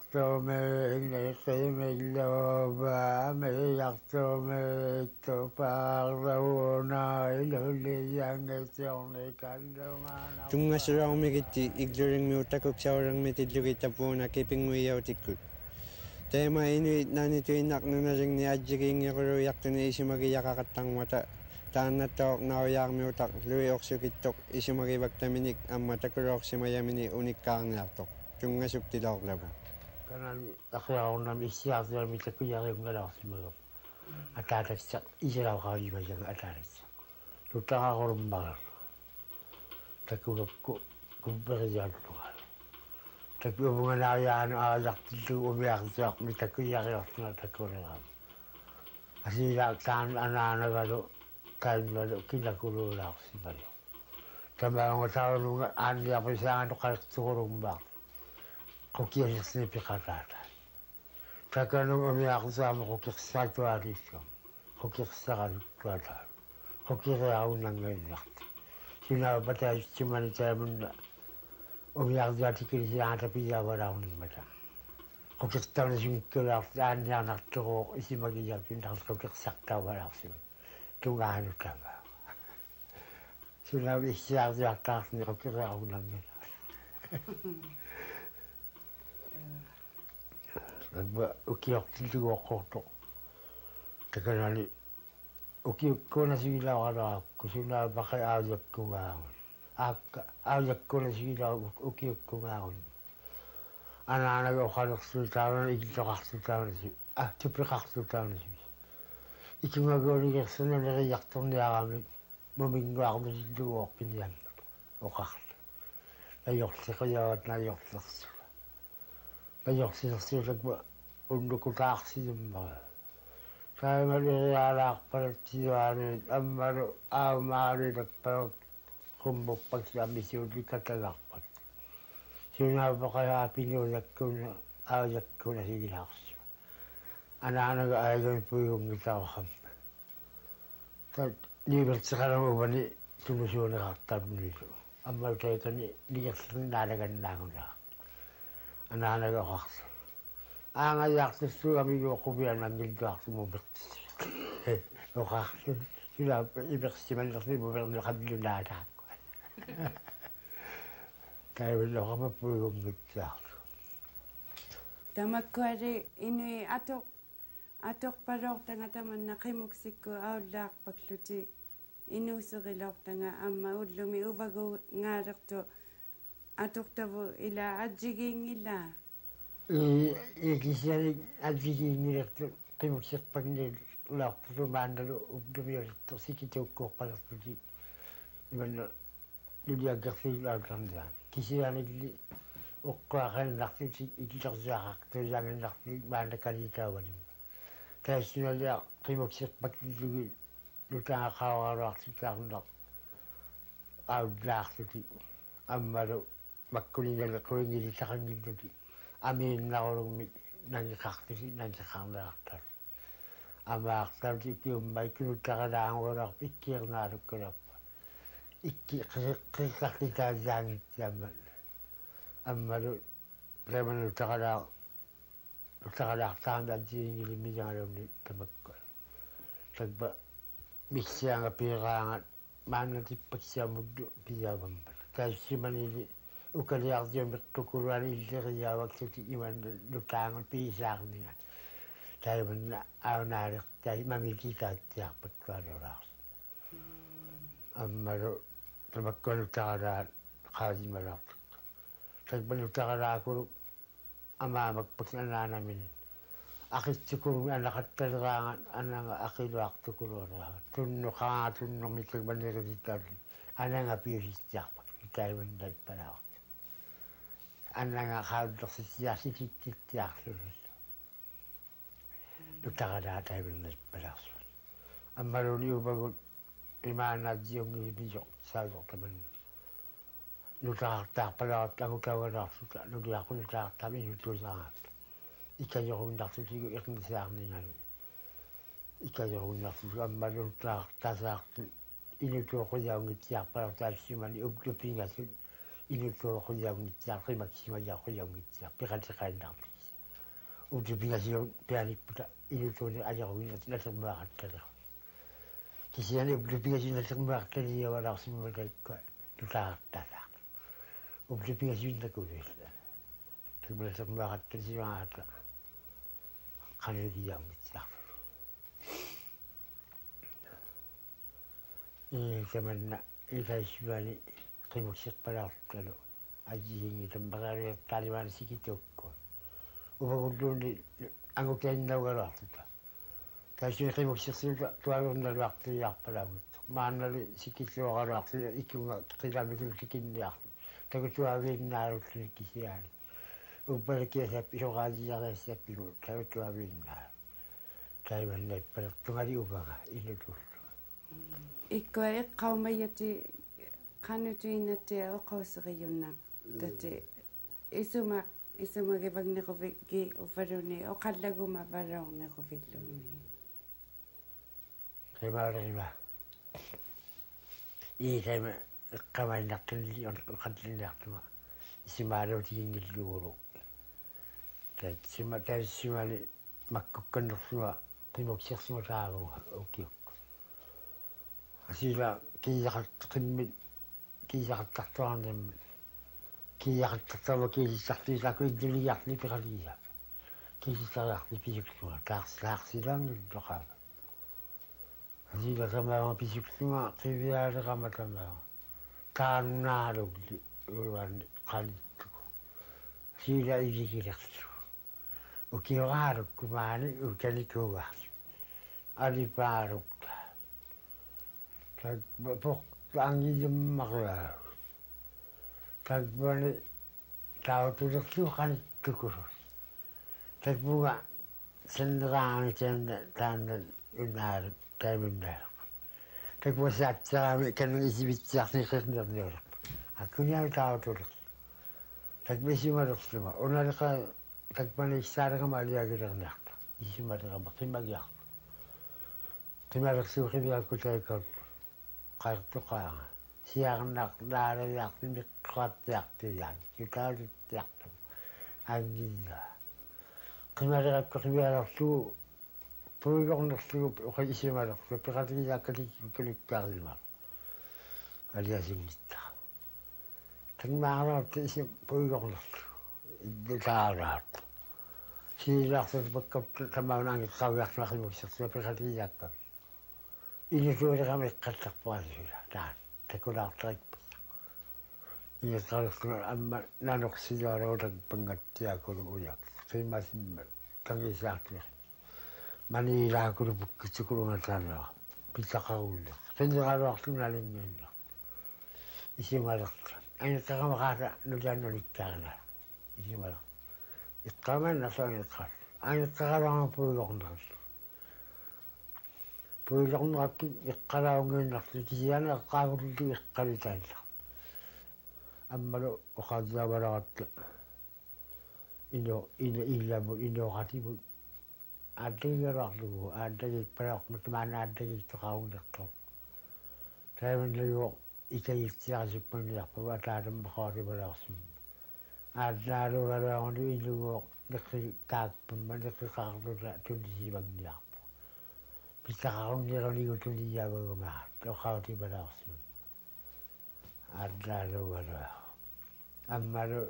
Yaktume ilekimilova me yaktume toparlauna iluliyangetione kandungana. Tungasuraumigiti igluringmiutakuksaurangmitidlugitapuuna kipingmuiyautikut. Tema ini nanituinak nunaring ni adjiring yakuru yaktuni isimagi yakakatangmata. Taanatok nauyakmiutak lui oksukitok isimagi baktaminik ammatakurok simayamini unikkaang yaktok. Tungasuptilauklabu. Karena akhirnya isiatur mitakuyarungalaksimaga. Atataksa isiraukawimajaga atataksa. Tutanga korumbaga. Takulokku kumperjatugal. Takubungan ayaan ajak tu umiakjak mitakuyarungna takulang. Asila kan anak-anak baru kain baru kinakulullaksimaga. Tambang tahun andi apa sangat tukar turumbang. Kokiyasni pikatata. Takanung umiak sama kokiyasa tuarisam. Kokiyasa tuarisam. Kokiyasa unang ngayak. Sina bata cuman camun umiak jati kiri ata pija barang mata. Kokiyasa tahu singkelak dan yang nak tu isi magi jatin dah kokiyasa tawarang sim. Tungan utama. Sina bisa jatah ni kokiyasa unang ngayak. Ukiok tiga kotor, terkenali. Ukiok kona sila ada, kusina pakai ajak kungaun. Ajak kona sila ukiok kungaun. Anak-anak orang sultan itu tak sultan sih. Cepat sultan sih. Itu ngagori kesana dari yakton dia kami meminggu aku di dua pilihan. Okak. Ayok sekalian ayok sekalian. Ayok sih untuk taksi jembal. Saya melihat anak perciwan, amari dapat kumpul pasti ambisi untuk katakan. Sina pakai api ni ajak kuna sih laksi. Anak-anak ayam puyung kita ham. Ni bersekarang ubani tunusun haktan ni. Amal saya kan ni yang nada kan nangga. Anak-anak hoax. Ang ayak sesu kami kubian manggil hoax mo bertis. Hoax sila ibersiman kasi mo berlakan nada. Kaya wala ka mapulong nagsak. Tamakwari inui atok parok tanga taman nakimuksiko aulak pakluti inusurilok tanga amma udlumi uvago ngarakto atok tavo ila adjiging ila. Kisah adjiging nirekto kimuksik panggil lak rumandalo udlumi to sikito ko palatuti. Iban dunia gasi lautanda. Kisah ni ukkakan nakti ikitak zahak to jangan nakti mana kali kawan. Kasi nila kimuksik panggil lutang kawarak sikang aulak tuti amaro makulingan ko ngiri sa kangil tuti amin na orang nanti kakti nanti kakti ama kakti yung may kinutakalaan orang pikir na rukurap kakti tajangit yaman amaro zaman utakalaan tanda jingili miyang alam ni tamakko sagba misyang apirangan mana tipe siapa dia bambar. Kalau si mana ini ukaliak dia bertukuran ini dia waktu itu iman lutang pisah ni. Kalau mana awak nak jadi memiliki kita betul orang. Amaru terbakan utara kaji malak. Terbakan utara aku amamak perkenalan ini. Akit cukup anak terang anak akil waktu keluar tunno kah tunno mikir bener kita anak ngapi sejak kita benda pada anak ngakal sejak sejak kita ada bener pada amaruni ubagut imana jiung ni bijak saya teman lutar tak pada aku tahu dah sudah lutar aku lutar tapi itu sangat ikayong naksusi ko ikin sa akin nga ikayong naksusi ang malutrak tasak inuto ko yung itiyak para tayo simali ugdupin nga inuto ko yung itiyak kay magsima ko yung itiyak pikat sa kain natin utipingasio pianipputa ilutuuni ajaruina nasermaaqattala kisiani utipingasio nasermaaqtali yavalaarsimumataikka tutaartalaaq utipingasio nakuulla tibulasermaaqattali simaata qanigiyaamitsaq tamanna itaissuani qimuksiqpalaartalu ajihingi tampaqaariartaalimaani sikitukku ubagulluuni angutainnaugalaartuta kaissuini qimuksiqsiuta tualurnaluartuiarpalaaguttu maannali sikitsuoqaluartu ikkunga qilamikul sikinniartu takutuaviinnaaluttunik kisiaani uppalakiasappi soqaajiariassappigu takutuaviinnaa taimannaippalertungali upaga inutullu ikkua eqqaumayati qanutuinattia oqauseriyunna tati isumagivagnequvigi uvaluni oqallaguma valaornequvilluni qimaalima taima eqqamainartunili oqalliniartuma isimaalutiingillugulu taissimali makkukkannersuma qimuksiqsuma taavuga ukiukku asila kiiyaqarteqimmit kiiyaqartartuarnammi kiiyaqartartama kiisissartuisaaku intuligiartini piqaligiaq kiisissariartini pisuksuga taarsilaangilloqaava asila tamaama pisuksuga qiviaaleqama tamaama taannaalugli uanni qalittuku asila igigilertu ukioraalukku maani ukalikuuartu alipaalukta taangiyummaqaa tagpani tautulertu qanittukurus tagpuga senneqaami taanna unaala taimunnaarpu tagpua saatsaraami kanun isivitsiarniqirnerniulerpu akkunialu tautulertu tagpisimalertuma unaleqa tagpani issaalegama aliagilerniarta isimalegama qimagiartu qimalertu qiviakku taikautu qartuqaaga siarnaq laalaviartimi qaattiartuyaan kitaalittiartu angiya qimalegakku qivialertu puigornertugu uqa isimalertu piqatigiaakkalikkalikkaarimar aliasingittaqa tagmaaqalartu isim puigornertu iddutaaraat siilaartut pakkaptu tamaunangiqqaviartuma qimuksirtua piqatigiaakka ilutuuleqama iqqattarpuasula taan takulaartarikpa iqalertuma amma nanorsilualuutak pangattiakulu ujak qimasimma kangisaartuer maniilaakulu pukkitsukulungataaneqa pitaqarulle qinneqaluartunalingianna isimalertu angiqqaqamaqaata nutaannunikkaarina isimalertu iqqamannasoangiqqal angiqqaqaluanga puigorneris puilornerakki iqqalaungiinnartu kisiana eqqaavullu iqqalitaalla ammalu oqaasiavalaratta illamu inoqatimu aattagigaluarlugu aattagikpalaormatamaana aattagiktoqaunnertor taimannaguo ikagitsiarisukmanniarpagu ataalammaqaarivalaarsim aannaalugaluarnu illuguo neqqi kaakpamma neqqiqaarluta tunnisivanniarpu pitaqarunniqanigu tunniyaavagamaat oqautivalaarsum aannaalugalua ammalu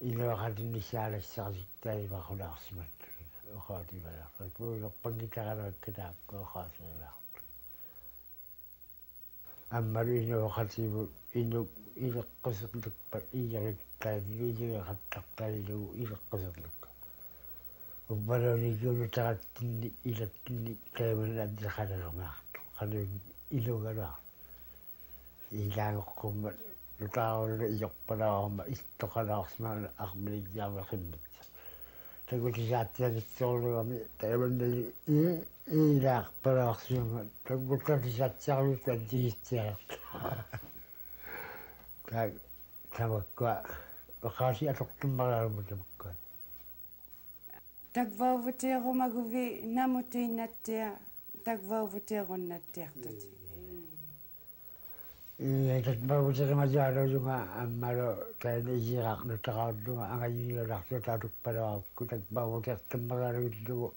inuaqatinnissaalassarsiktaivaaqulaarsimat oqautivalaarsum puulerpangitaqaluakkataakku oqaaserilaartu ammalu inuaqativu ileqqusерлukpa iyarittaatigu ilugeqattartailugu ileqqusерлukka uppaluunigiunu taqattinni ilattinni taiman addiqalermaartu qaluun ilugaluartu ilaangeqqumma nutaarulla iyorpalaarma ittoqalaarsima armiligiarma qimmitsa tagutisaattiagitsoorlugami taimannagi ilaarpalaarsiuma taggutatisatsiarlut addigitsiarta tamakkua oqaasi atortummaraalmu tamakkua tagvauvutiarumaguvi namutuinattia tagvauvutiarunnattiartut tak bawa saya majar juga amalo kayak ijirak nu takau juga angai irak tu taduk pada aku tak bawa tak tembaga itu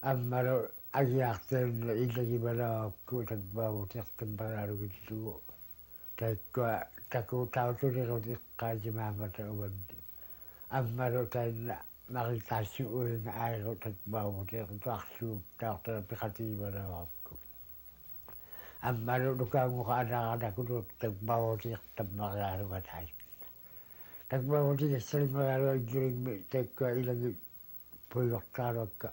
amalo ayak ten ilagi pada aku tak bawa tak tembaga itu tak tahu tu dia kau kaji mama tak uban amalo kayak maritasi uin air tak bawa tak taksu tak terpikati pada aku amalo duka muka ada kudu terbawa di tempat batai terbawa di sering lalu giring teka ilang puyok taruh ke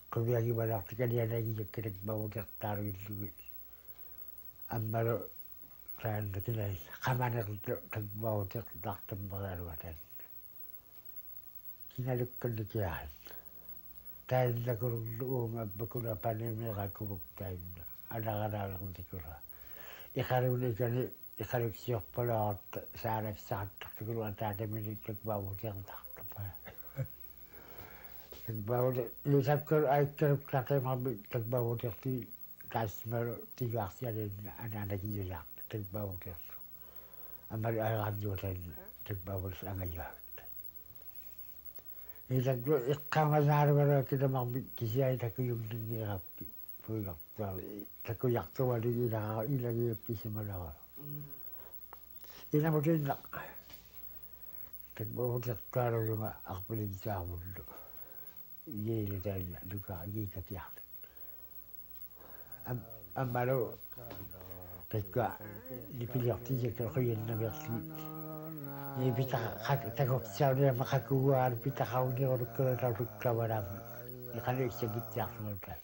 kebiasaan balak tika dia lagi jadi terbawa taruh itu amalo kan kita kamar itu terbawa tak tempat batai kita dekat dekat dan aku berkuda panen mereka kubuk ada yang dikira. Ikhari unikani ikhari siap pada saat keluar tadi milik bau yang tak apa. Bau ni sakar aikar kata mami bau terti kasmer tiga aksi ada gila bau terti. Amal ayam jualan bau sangat jahat. Ini sakar ikham azhar pada kita mami kisah itu kuyung tinggi rapi. Puyak tali, tak kuyak tu lagi dah, ini lagi kisah malah. Ini mungkin nak, tak bawa tak taruh juga aku lagi campur tu. Ye le dah nak duka, ye kakiak. Amalo, tak dipilih tiga kalau yang nak bersi. Ye kita tak kau cakap dia makan kuah, kita kau ni orang kalau tahu baram. Ye kalau sedikit jangan macam.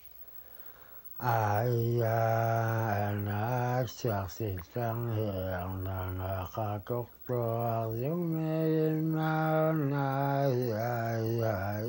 Ayah anak saksi sang yang nak katok yang main mana ayah